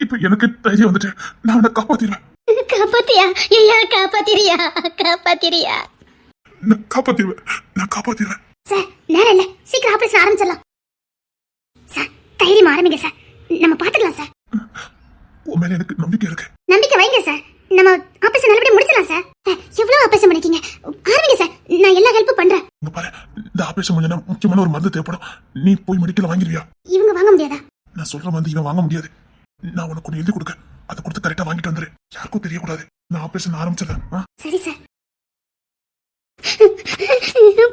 A: இப்ப எனக்கு தைரியம் வந்துட்டு நான் அவனை காப்பாத்திடுவேன்.
B: காப்பாத்தியா? ஐயா காப்பாத்திரியா? காப்பாத்திரியா?
A: நான் காப்பாத்திடுவேன்.
B: சார் நேரம் இல்ல, சீக்கிரம் ஆபரேஷன் ஆரம்பிச்சிடலாம். சார் தைரியமா ஆரம்பிங்க சார், நம்ம பாத்துக்கலாம் சார்.
A: உன் மேல எனக்கு நம்பிக்கை இருக்கு.
B: நம்பிக்கை வைங்க சார், நம்ம ஆபரேஷன் நல்லபடியா முடிச்சிடலாம் சார். எவ்வளவு ஆபரேஷன் பண்ணிருக்கீங்க, ஆரம்பிங்க சார், நான் எல்லா ஹெல்ப் பண்றேன்.
A: இங்க பாரு, இந்த ஆபரேஷன் முடிஞ்சா முக்கியமான ஒரு மருந்து தேவைப்படும். நீ போய் மெடிக்கல் வாங்கிடுவியா?
B: இவங்க வாங்க முடியாதா?
A: நான் சொல்ற மருந்து இவன் வாங்க முடியாது. நான் உனக்கு ஒன்று எழுதி கொடுக்க, அதை கொடுத்து கரெக்டா வாங்கிட்டு வந்துரு. யாருக்கும் தெரியக்கூடாது. நான் ஆபரேஷன் ஆரம்பிச்சிடறேன்.
B: சரி சார்.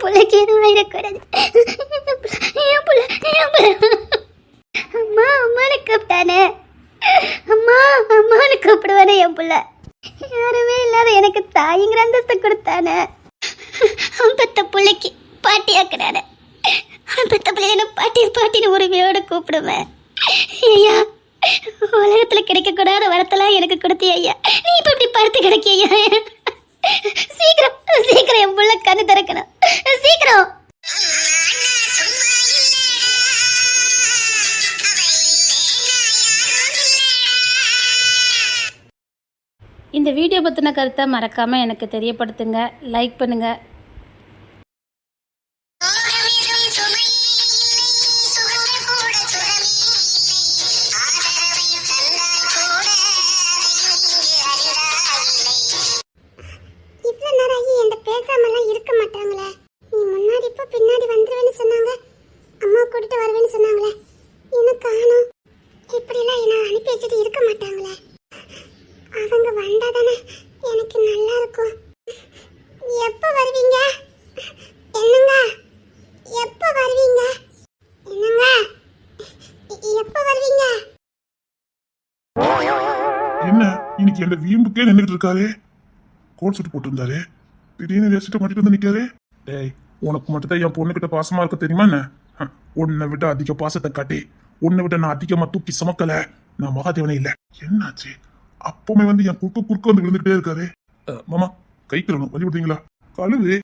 B: புள்ளைக்கு எதுவும் ஆயிடக்கூடாது. அம்மா அம்மானு கூப்பிட்டானே, அம்மா அம்மானு கூப்பிடுவானே என் புள்ள. யாருமே இல்லாத எனக்கு தாயிங்கிற அந்தஸ்தை கொடுத்தானே. பெத்த பிள்ளைக்கு பாட்டி ஆக்குறானே. பெத்த பிள்ளைய பாட்டி பாட்டின்னு உரிமையோட கூப்பிடுவேன். ஐயா உலகத்துல கிடைக்க கூடாத வரத்தெல்லாம் எனக்கு கொடுத்திய ஐயா. நீ இப்ப இப்படி படுத்து கிடைக்கியா? சீக்கிரம் சீக்கிரம் என் புள்ள கண்ணு திறக்கணும், சீக்கிரம்.
C: இந்த வீடியோ பற்றின கருத்தை மறக்காமல் எனக்கு தெரியப்படுத்துங்க. லைக் பண்ணுங்கள்.
A: என்ன இன்னைக்கு என்ன வீம்புக்கே நின்றுட்டு இருக்காரு? கோட் சூட் போட்டு இருந்தாரு, திடீர்னு வேஸ்ட்டு மாட்டிட்டு வந்து நிக்காரு. டேய், உனக்கு மட்டும் தான் என் பொண்ணுகிட்ட பாசமா இருக்க தெரியுமா என்ன? உன்னை விட அதிக பாசத்தை காட்டி உன்னை விட நான் அதிகமா தூக்கி சுமக்கல. நான் மகாதேவனே இல்ல. என்னாச்சு? அப்பவுமே வந்து என் குறுக்க வந்து விழுந்துகிட்டே இருக்காரு. மாமா கை கழுவணும், வழி விடுறீங்களா? கழுவு.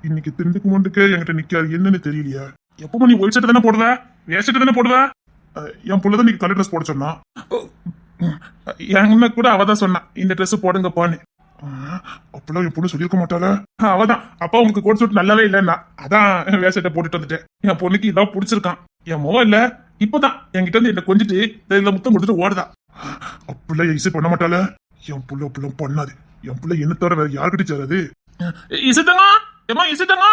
A: இன்னைக்கு திருண்டுக்கு முண்டுக்கே என்கிட்ட நிக்காது, என்னன்னு தெரியலையா? எப்பவுமே நீ ஒயிட் சட்டை தானே போடுவ, வேஸ்ட்டு தானே போடுவ. என் புள்ளதான் நீ கலர் ட்ரெஸ் போட சொன்னா. என்ன கூட அவதான் சொன்னா இந்த ட்ரெஸ் போடுங்கப்பான்னு. அப்பெல்லாம் என் பொண்ணு சொல்லியிருக்க மாட்டாள. அவதான் அப்பா உங்களுக்கு கோட் சூட் நல்லாவே இல்லைன்னா அதான் வேஷத்தை போட்டுட்டு வந்துட்டேன். என் பொண்ணுக்கு இதான் பிடிச்சிருக்கான். என் முகம் இல்ல, இப்பதான் என்கிட்ட வந்து என்ன கொஞ்சிட்டு இதுல முத்தம் கொடுத்துட்டு ஓடுதா. அப்பெல்லாம் இசை பண்ண மாட்டாள. என் புள்ள அப்பெல்லாம் பண்ணாது. என் புள்ள என்ன தவிர வேற யாருக்கிட்ட சேராது. இசைத்தங்க ஏமா இசைத்தங்க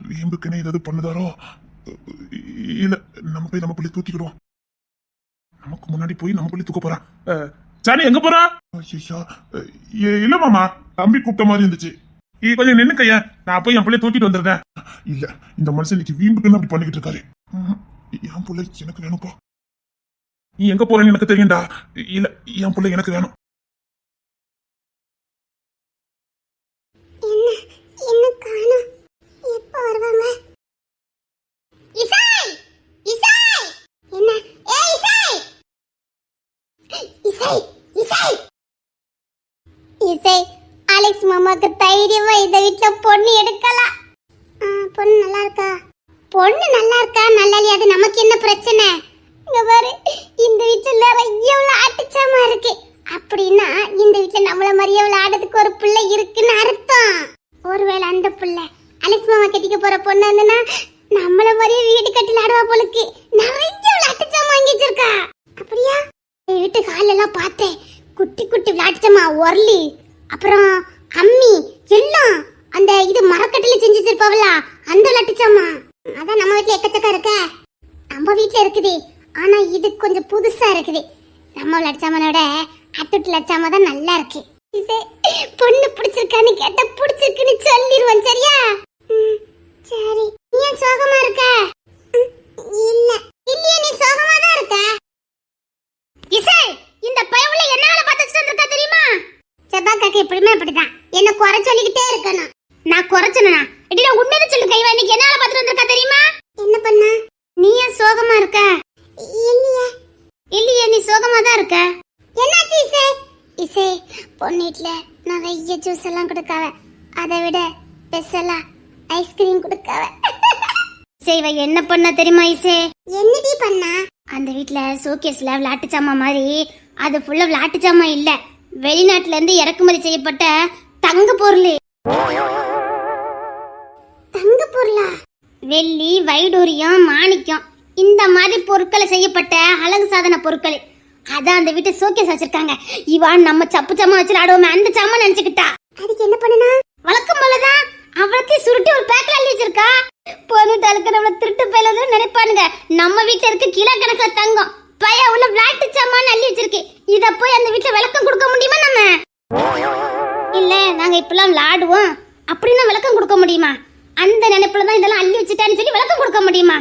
A: வீம்புக்குன்னு ஏதாவது பண்ணுதாரோ இல்ல நம்ம போய் நம்ம பிள்ளை தூக்கிக்கிடுவோம். நமக்கு முன்னாடி போய் நம்ம பிள்ளை தூக்க போறான். சாணி எங்க போறா? இல்ல மாமா, தம்பி கூப்பிட்ட மாதிரி இருந்துச்சு. கொஞ்சம் நின்னு கையா, நான் போய் என் பிள்ளை தூக்கிட்டு வந்துடுறேன். இல்ல இந்த மனுஷன் இன்னைக்கு வீம்புக்குன்னு அப்படி பண்ணிக்கிட்டு இருக்காரு. என் பிள்ளை எனக்கு வேணும்ப்பா. நீ எங்க போறேன்னு எனக்கு தெரியும்டா. இல்ல என் பிள்ளை எனக்கு வேணும்.
B: இசை, அலெக்ஸ் மாமாக்கு தைரியமா இந்த வீட்டுல பொண்ணு எடுக்கலாம். பொண்ணு நல்லா இருக்கா? பொண்ணு நல்லா இருக்கா நல்லா இல்லையா அது நமக்கு என்ன பிரச்சனை? இங்க பாரு, இந்த வீட்டுல எவ்வளவு அட்டிச்சாமா இருக்கு. அப்படின்னா இந்த வீட்ல நம்மள மாதிரியே விளையாடுறதுக்கு ஒரு பிள்ளை இருக்குன்னு அர்த்தம். ஒருவேளை அந்த பிள்ளை அலெக்ஸ் மாமா கட்டிக்க போற பொண்ணு இருந்தனா நம்மள மாதிரியே வீடு கட்டி விளையாடுவா போலுக்கு. நிறைய விளையாட்டு சாமான் வாங்கி வச்சிருக்கா. அப்படியா? வீட்டு ஹால் எல்லாம் பார்த்தேன். குட்டி குட்டி விளையாட்டு சாமான், ஒர்லி, அப்புறம் அம்மி எல்லாம் அந்த இது மரக்கட்டில செஞ்சு வச்சிருப்பாவல அந்த விளையாட்டு சாமான். அதான் நம்ம வீட்ல எக்கச்சக்கா இருக்க. நம்ம வீட்ல இருக்குது. ஆனா இது கொஞ்சம் புதுசா இருக்குது. நம்ம விளையாட்டு சாமானோட அத்துட்டு லட்சாம தான் நல்லா இருக்கு. பொண்ணு பிடிச்சிருக்கான்னு கேட்டா பிடிச்சிருக்குன்னு சொல்லிடுவோம். சரியா? சரி. நீ ஏன் சோகமா இருக்க? இல்ல இல்லையே, நீ சோகமா தான் இருக்க. இசை, இந்த பயவுல என்ன வேலை பார்த்துட்டு வந்திருக்கா தெரியுமா? செபாக்காக்கு எப்படியுமே அப்படிதான், என்ன குறை சொல்லிக்கிட்டே இருக்கணும். நான் குறைச்சனா? இடி நான் உண்மையை சொல்லு கைவா, இன்னைக்கு என்ன வேலை பார்த்துட்டு வந்திருக்கா தெரியுமா? என்ன பண்ண? நீ ஏன் சோகமா இருக்க? இல்லையே இல்லையே, நீ சோகமா தான் இருக்க. என்னாச்சு இசை? இசை, பொண்ணீட்ல நிறைய ஜூஸ் எல்லாம் கொடுக்காவ, அதை விட ஸ்பெஷலா ஐஸ்கிரீம் கொடுக்காவ. இசைவ என்ன பண்ண தெரியுமா இசை? என்னடி பண்ண? அந்த வீட்ல ஷோகேஸ்ல விளையாட்டு சாமான் மாதிரி, அது ஃபுல்லா விளையாட்டு சாமான் இல்ல, வெளிநாட்டுல இருந்து இறக்குமதி செய்யப்பட்ட தங்க பொருள். தங்க பொருளா? வெள்ளி, வைடூரியம், மாணிக்கம் இந்த மாதிரி பொருட்களை செய்யப்பட்ட அழகு சாதன பொருட்கள். அதான் அந்த வீட்டு ஷோகேஸ் வச்சிருக்காங்க. இவான் நம்ம சப்பு சாமான் வச்சு ஆடுவோமே அந்த சாமான் நினைச்சுக்கிட்டா. அதுக்கு என்ன பண்ணனா? வழக்கம் போலதான் அவளத்தையும் சுருட்டி ஒரு பேக்ல அள்ளி வச்சிருக்கா. பொண்ணுட்டாளுக்கு நம்மள திருட்டு பையல நினைப்பானுங்க. நம்ம வீட்டுல இருக்க கிலோ கணக்குல தங்கம் பைய உள்ள விளையாட்டு சாமான் அள்ளி வச்சிருக்கு. இத போய் அந்த வீட்டுல விளக்கம் கொடுக்க முடியுமா நம்ம? இல்ல, நாங்க இப்பெல்லாம் விளையாடுவோம் அப்படின்னு விளக்கம் கொடுக்க முடியுமா? அந்த நினைப்புலதான் இதெல்லாம் அள்ளி வச்சுட்டான்னு சொல்லி விளக்கம் கொடுக்க முடியுமா?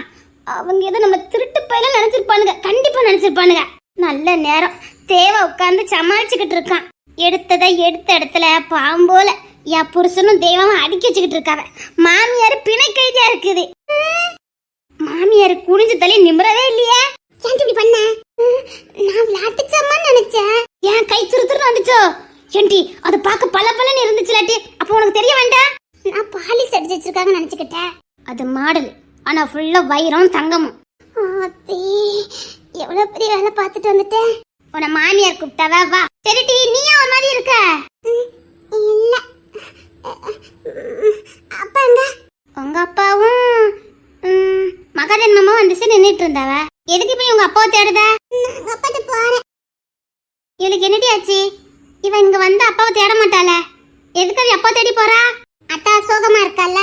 B: அவங்க ஏதோ நம்ம திருட்டு பையல நினைச்சிருப்பானுங்க. கண்டிப்பா நினைச்சிருப்பானுங்க. நல்ல நேரம் தேவ உட்கார்ந்து சமாளிச்சுக்கிட்டு இருக்கான். எடுத்ததை எடுத்த இடத்துல பாம்போல என் புருஷனும் தெய்வமும் அடிக்க வச்சுக்கிட்டு இருக்காவ. மாமியார் பிணை கைதியா இருக்குது. மாமியார் குனிஞ்சு தள்ளி நிமிரவே இல்லையே. ஏன் இப்படி பண்ண? நான் விளையாட்டுச்சாமான்னு நினைச்சேன். ஏன் கை துருத்துரு வந்துச்சோ? ஏண்டி அது பார்க்க பல பலன்னு இருந்துச்சுலாட்டி அப்ப உனக்கு தெரிய வேண்டாம்? நான் பாலிஷ் அடிச்சு வச்சிருக்காங்க நினைச்சுக்கிட்டேன். அது மாடல், ஆனா ஃபுல்லா வைரம் தங்கமும். எவ்வளவு பெரிய வேலை பார்த்துட்டு வந்துட்டேன். உன மாமியார் கூப்பிட்டாவா? வா. சரிடி, நீயா ஒரு மாதிரி இருக்க? இல்ல. அப்பா எங்க? உங்க அப்பாவும் மகாதேவன் மாமா வந்துச்சு நின்னுட்டு இருந்தாவ. எதுக்கு போய் உங்க அப்பாவை தேடுத? அப்பாட்ட போறேன். இவளுக்கு என்னடி ஆச்சு? இவன் இங்க வந்து அப்பாவை தேட மாட்டாள. எதுக்கு அவ அப்பா தேடி போறா? அத்தா சோகமா இருக்கல்ல.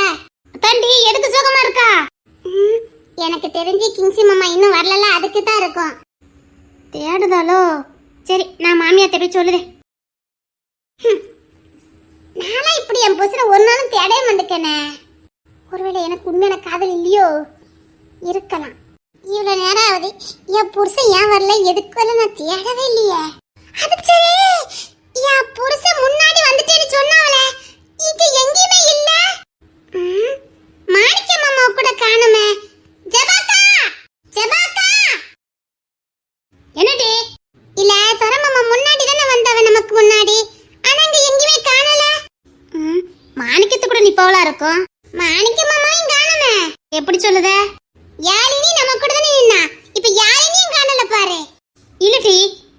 B: அத்தாண்டி எதுக்கு சோகமா இருக்கா? எனக்கு தெரிஞ்சு கிங்சி மாமா இன்னும் வரல, அதுக்கு தான் இருக்கும். தேடுதாலோ? சரி, நான் மாமியா தேடி சொல்லுதேன். நானா இப்படி என் புருஷனை ஒரு நாளும் தேடவே மாட்டேனே. ஒருவேளை எனக்கு உண்மையான காதல் இல்லையோ? இருக்கலாம். இவ்வளவு நேரம் ஆகுது, என் புருஷன் ஏன் வரல, எதுக்கு வரல நான் தேடவே இல்லையே. அது சரி, என் புருஷன் முன்னாடி வந்துட்டேன்னு சொன்னாவல, இது எங்கேயுமே இல்ல. மாணிக்க மாமா கூட காணுமே. ஜபாக்கா, ஜபாக்கா. என்னடி? இல்ல, தர மாமா முன்னாடி தானே வந்தவ நமக்கு முன்னாடி. ஆனா இங்க எங்கேயுமே காணல. மாணிக்கத்து கூட நீ போவலா இருக்கும். மாணிக்க மாமாவையும் காணுமே. எப்படி சொல்லுத? யாழினி நம்ம கூட தானே நின்னா, இப்ப யாழினியும் காணல பாரு. இல்லடி,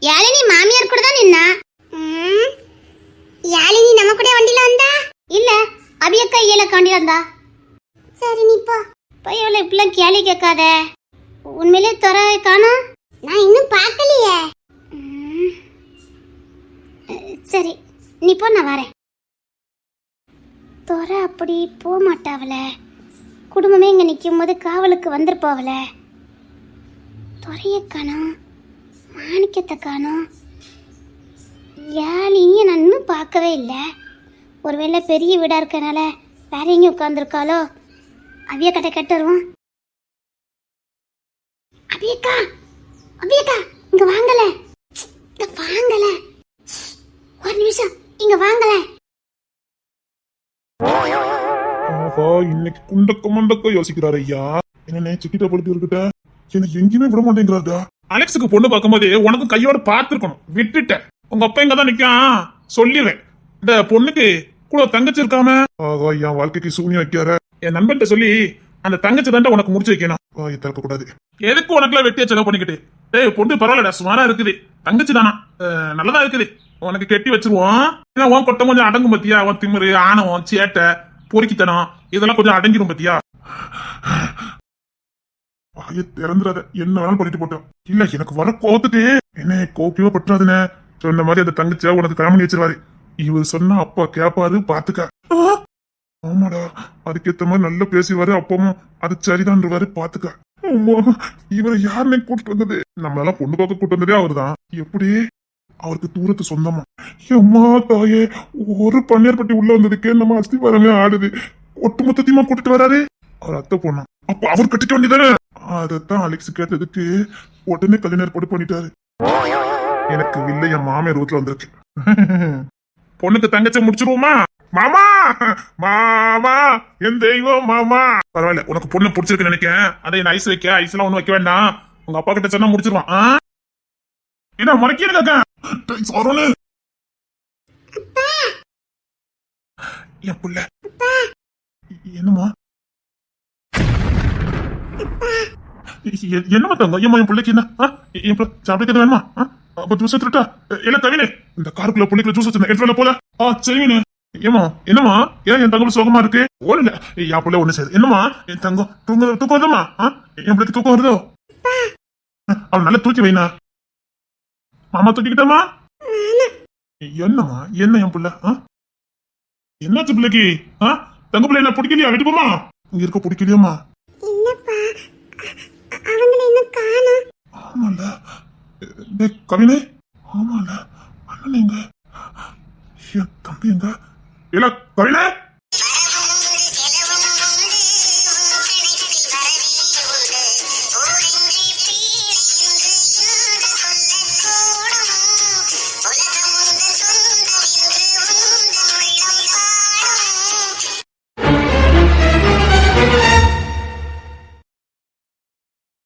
B: யாழினி மாமியார் கூட தான் நின்னா. யாழினி நம்ம கூட வண்டில வந்தா? இல்ல, அபியக்கா ஏல காண்டி வந்தா. சரி, நீ போ. பையவள இப்பெல்லாம் கேள்வி கேட்காத. உண்மையிலே துற காணோம். நான் இன்னும் பார்க்கலையே. சரி, நீ போ, நான் வரேன். துற அப்படி போக மாட்டாவல. குடும்பமே இங்க நிற்கும் போது காவலுக்கு வந்திருப்பாவல. துறைய காணோம், மாணிக்கத்தை காணோம், யாழினியும் நான் இன்னும் பார்க்கவே இல்லை. ஒருவேளை பெரிய வீடா இருக்கனால வேற எங்கேயும் உட்காந்துருக்காளோ? அவிய கட்ட கட்டுருவோம். அபியக்கா, அபியக்கா, இங்க வாங்கல, வாங்கல, ஒரு நிமிஷம் இங்க வாங்கல.
A: ஆஹா, இன்னைக்கு குண்டக்க மண்டக்க யோசிக்கிறாரு ஐயா. என்ன சிக்கிட்ட படுத்து இருக்கிட்ட எனக்கு எங்கேயுமே விட மாட்டேங்கிறாருடா. அலெக்ஸுக்கு பொண்ணு பார்க்கும்போது உனக்கும் கையோட பார்த்துருக்கணும், விட்டுட்டேன். உங்க அப்பா இங்க தான் நிக்கான், சொல்லிடுவேன். இந்த பொண்ணுக்கு கூட தங்கச்சி இருக்காம. ஆகா, என் வாழ்க்கைக்கு சூனியம் வைக்கார. என் நண்பன்கிட்ட சொல்லி அந்த தங்கச்சி தாண்டா உனக்கு முடிச்சு வைக்கணும் வாயை திறக்க கூடாது. எதுக்கு உனக்குலாம் வெட்டியா செலவு பண்ணிக்கிட்டு? டேய் பொண்ணு பரவாயில்லடா, சுமாரா இருக்குது, தங்கச்சி தானா, நல்லதா இருக்குது, உனக்கு கெட்டி வச்சிருவோம். ஏன்னா உன் கொட்டம் கொஞ்சம் அடங்கும் பத்தியா, உன் திமிரு, ஆணவம், சேட்டை, பொறுக்கித்தனம் இதெல்லாம் கொஞ்சம் அடங்கிரும் பத்தியா. வாயை திறந்துடாத, என்ன வேணாலும் பண்ணிட்டு போட்டோம். இல்ல எனக்கு வர கோத்துட்டு என்ன கோப்பியோ பற்றாதுன்னு சொன்ன மாதிரி அந்த தங்கச்சியா உனக்கு காமணி வச்சிருவாரு. இவர் சொன்னா அப்பா கேப்பாரு, பாத்துக்க. ஆமாடா, அதுக்கேத்த மாதிரி நல்லா பேசுவாரு, அப்பவும் அது சரிதான்வாரு, பாத்துக்க. அம்மா, இவரை யாருன்னு கூட்டிட்டு வந்தது? நம்மளால பொண்ணு பார்க்க கூட்டு வந்ததே அவருதான். எப்படி அவருக்கு தூரத்து சொந்தமா? அம்மா தாயே, ஒரு பன்னீர்பட்டி உள்ள வந்ததுக்கே நம்ம அஸ்தி வரமே ஆடுது. ஒட்டு மொத்தத்தையுமா கூட்டிட்டு வராரு. அவர் அத்தை பொண்ணா? அப்ப அவர் கட்டிக்க வேண்டியதானே? அதத்தான் அலெக்ஸ் கேட்டதுக்கு உடனே கல்யாணம் ஏற்பாடு பண்ணிட்டாரு. எனக்கு இல்லை, என் மாமியார் வீட்டுல வந்திருக்கு. பொண்ணுக்கு தங்கச்சி முடிச்சிருவோமா? மாமா மாமா, என் தெய்வம் மாமா. பரவாயில்ல, உனக்கு பொண்ணு பிடிச்சிருக்கு நினைக்கிறேன். அதை என்ன ஐஸ் வைக்க, ஐஸ் எல்லாம் ஒண்ணு வைக்க வேண்டாம். உங்க அப்பா கிட்ட சொன்னா முடிச்சிருவான். என்ன முறைக்கிறீங்க? என் புள்ள என்னமா என்னமா தங்க? ஏமா என் பிள்ளைக்கு என்ன? சாப்பிட்டு வேணுமா? ஜூஸ் எடுத்துட்டா? இல்ல கவினே, இந்த காருக்குள்ள பிள்ளைக்குள்ள ஜூஸ் வச்சிருந்தேன், எடுத்து போல. சரிங்க. ஏமா என்னமா, ஏன் என் தங்கம் சோகமா இருக்கு? ஓடல, என் பிள்ளை ஒண்ணு செய்யுது. என்னமா என் தங்கம் தூக்கம் வருதுமா? என் பிள்ளைக்கு தூக்கம் வருதோ? அவள் நல்லா தூக்கி வைனா. மாமா தூக்கிக்கிட்டமா? என்னமா என்ன என் பிள்ளை? என்னாச்சு பிள்ளைக்கு? தங்க பிள்ளை என்ன பிடிக்கலையா? வெட்டி போமா, இங்க இருக்க பிடிக்கலையாமா? ஆமால கவினே, ஆமால அண்ணன் எங்க? என் தம்பி எங்க? இல்ல கவினே,